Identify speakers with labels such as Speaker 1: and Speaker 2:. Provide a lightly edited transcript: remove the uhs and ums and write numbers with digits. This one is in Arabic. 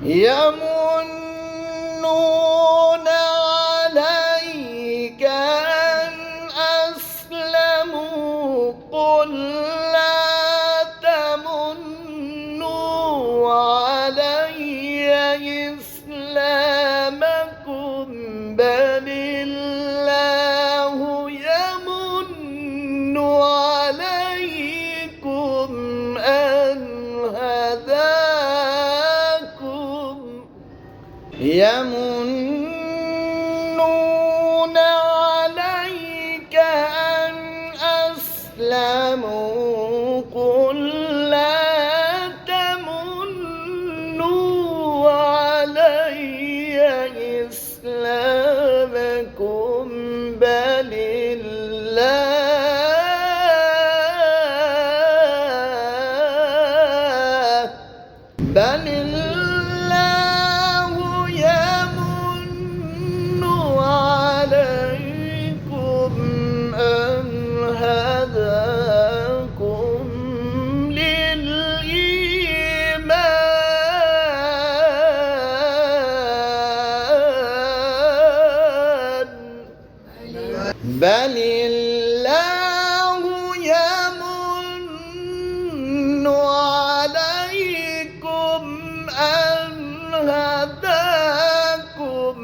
Speaker 1: يمنون عليك أن أسلموا قل لا تمنوا علي إسلامكم بل الله يمن عليكم أن هداكم يمنون عليك أن أسلموا قل لا تمنوا علي إسلامكم بل الله يمن عليكم أن هداكم للإيمان بل الله يمن عليكم أن هداكم